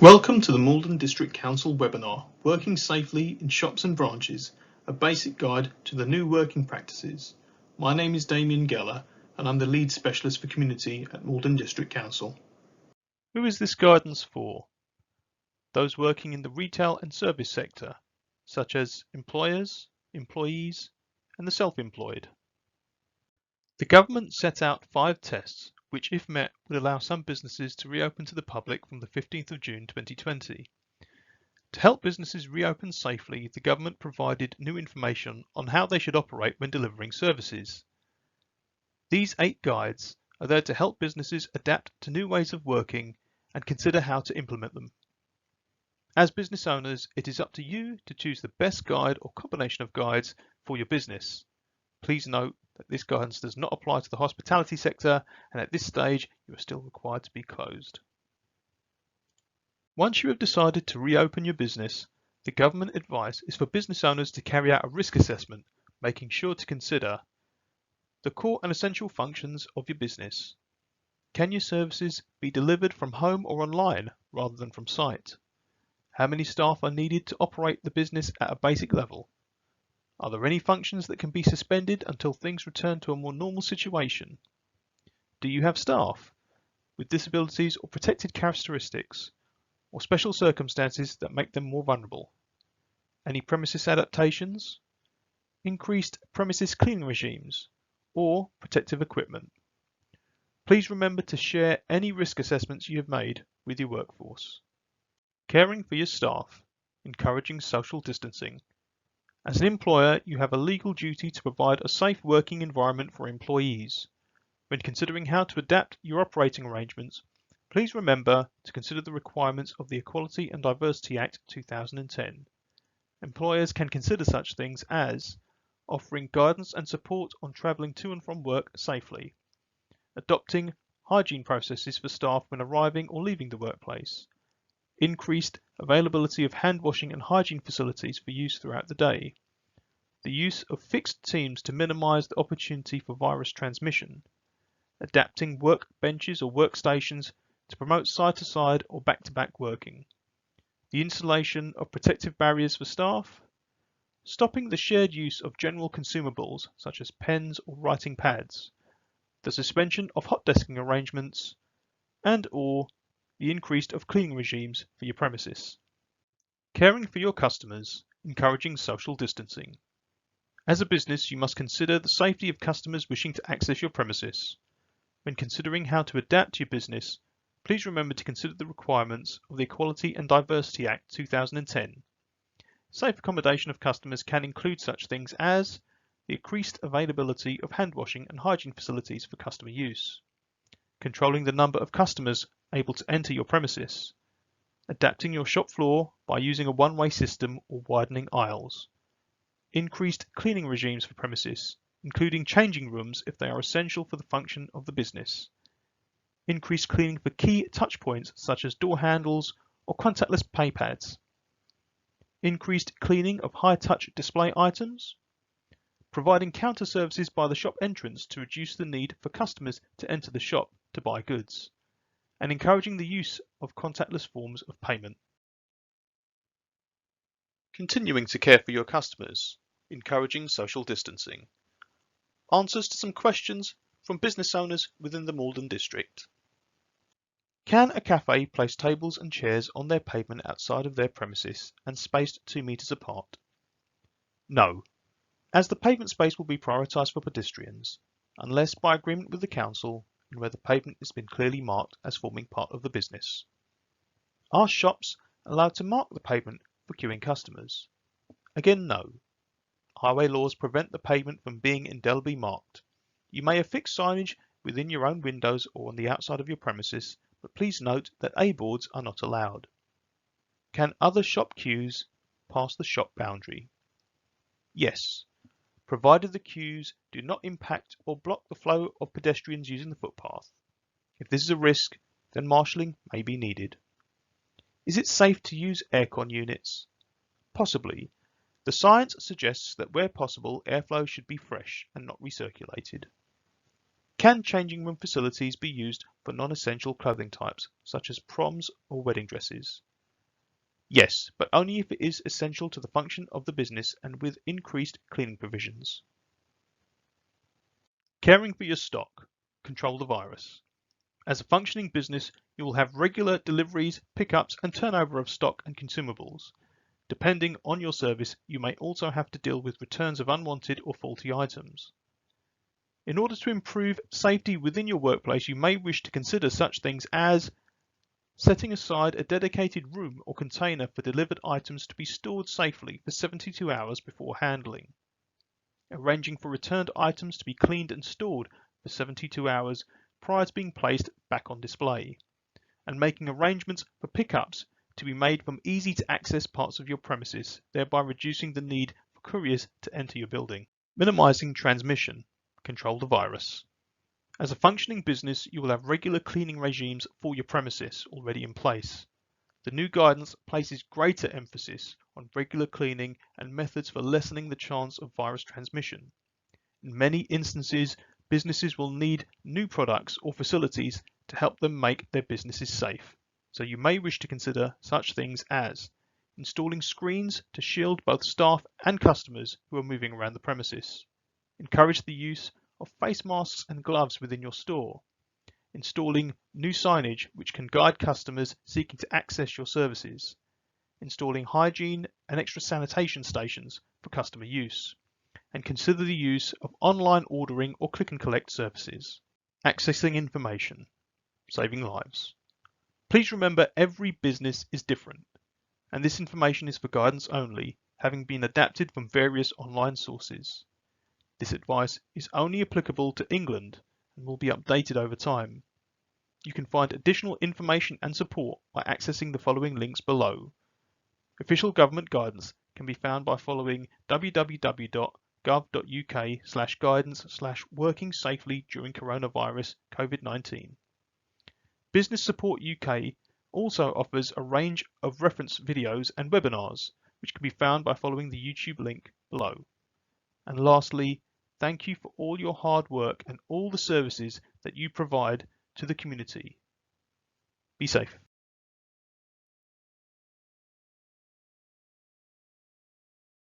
Welcome to the Maldon District Council webinar, Working Safely in Shops and Branches, a basic guide to the new working practices. My name is Damien Geller and I'm the lead specialist for community at Maldon District Council. Who is this guidance for? Those working in the retail and service sector, such as employers, employees, and the self-employed. The government set out 5 tests, which if met would allow some businesses to reopen to the public from the 15th of June 2020. To help businesses reopen safely, the government provided new information on how they should operate when delivering services. These 8 guides are there to help businesses adapt to new ways of working and consider how to implement them. As business owners, it is up to you to choose the best guide or combination of guides for your business. Please note that this guidance does not apply to the hospitality sector, and at this stage you are still required to be closed. Once you have decided to reopen your business, the government advice is for business owners to carry out a risk assessment, making sure to consider the core and essential functions of your business. Can your services be delivered from home or online rather than from site? How many staff are needed to operate the business at a basic level? Are there any functions that can be suspended until things return to a more normal situation? Do you have staff with disabilities or protected characteristics or special circumstances that make them more vulnerable? Any premises adaptations? Increased premises cleaning regimes or protective equipment? Please remember to share any risk assessments you have made with your workforce. Caring for your staff, encouraging social distancing. As an employer, you have a legal duty to provide a safe working environment for employees. When considering how to adapt your operating arrangements, please remember to consider the requirements of the Equality and Diversity Act 2010. Employers can consider such things as offering guidance and support on travelling to and from work safely, adopting hygiene processes for staff when arriving or leaving the workplace, increased availability of hand washing and hygiene facilities for use throughout the day, the use of fixed teams to minimise the opportunity for virus transmission, adapting work benches or workstations to promote side-to-side or back-to-back working, the installation of protective barriers for staff, stopping the shared use of general consumables such as pens or writing pads, the suspension of hot desking arrangements, and/or the increase of cleaning regimes for your premises. Caring for your customers, encouraging social distancing. As a business, you must consider the safety of customers wishing to access your premises. When considering how to adapt your business, please remember to consider the requirements of the Equality and Diversity Act 2010. Safe accommodation of customers can include such things as the increased availability of hand washing and hygiene facilities for customer use, controlling the number of customers able to enter your premises, adapting your shop floor by using a one-way system or widening aisles, increased cleaning regimes for premises, including changing rooms if they are essential for the function of the business, increased cleaning for key touch points such as door handles or contactless pay pads, increased cleaning of high-touch display items, providing counter services by the shop entrance to reduce the need for customers to enter the shop to buy goods, and encouraging the use of contactless forms of payment. Continuing to care for your customers, encouraging social distancing. Answers to some questions from business owners within the Maldon district. Can a cafe place tables and chairs on their pavement outside of their premises and spaced 2 metres apart? No, as the pavement space will be prioritised for pedestrians, unless by agreement with the council and where the pavement has been clearly marked as forming part of the business. Are shops allowed to mark the pavement for queuing customers? Again, no. Highway laws prevent the pavement from being indelibly marked. You may affix signage within your own windows or on the outside of your premises, but please note that A-boards are not allowed. Can other shop queues pass the shop boundary? Yes, provided the queues do not impact or block the flow of pedestrians using the footpath. If this is a risk, then marshalling may be needed. Is it safe to use aircon units? Possibly. The science suggests that where possible, airflow should be fresh and not recirculated. Can changing room facilities be used for non-essential clothing types, such as proms or wedding dresses? Yes, but only if it is essential to the function of the business and with increased cleaning provisions. Caring for your stock. Control the virus. As a functioning business, you will have regular deliveries, pickups, and turnover of stock and consumables. Depending on your service, you may also have to deal with returns of unwanted or faulty items. In order to improve safety within your workplace, you may wish to consider such things as setting aside a dedicated room or container for delivered items to be stored safely for 72 hours before handling, arranging for returned items to be cleaned and stored for 72 hours prior to being placed back on display, and making arrangements for pickups to be made from easy to access parts of your premises, thereby reducing the need for couriers to enter your building. Minimising transmission. Control the virus. As a functioning business, you will have regular cleaning regimes for your premises already in place. The new guidance places greater emphasis on regular cleaning and methods for lessening the chance of virus transmission. In many instances, businesses will need new products or facilities to help them make their businesses safe. So you may wish to consider such things as installing screens to shield both staff and customers who are moving around the premises. Encourage the use of face masks and gloves within your store. Installing new signage which can guide customers seeking to access your services. Installing hygiene and extra sanitation stations for customer use. And consider the use of online ordering or click and collect services. Accessing information. Saving lives. Please remember every business is different, and this information is for guidance only, having been adapted from various online sources. This advice is only applicable to England and will be updated over time. You can find additional information and support by accessing the following links below. Official government guidance can be found by following www.gov.uk/guidance/working safely during coronavirus COVID-19. Business Support UK also offers a range of reference videos and webinars, which can be found by following the YouTube link below. And lastly, thank you for all your hard work and all the services that you provide to the community. Be safe.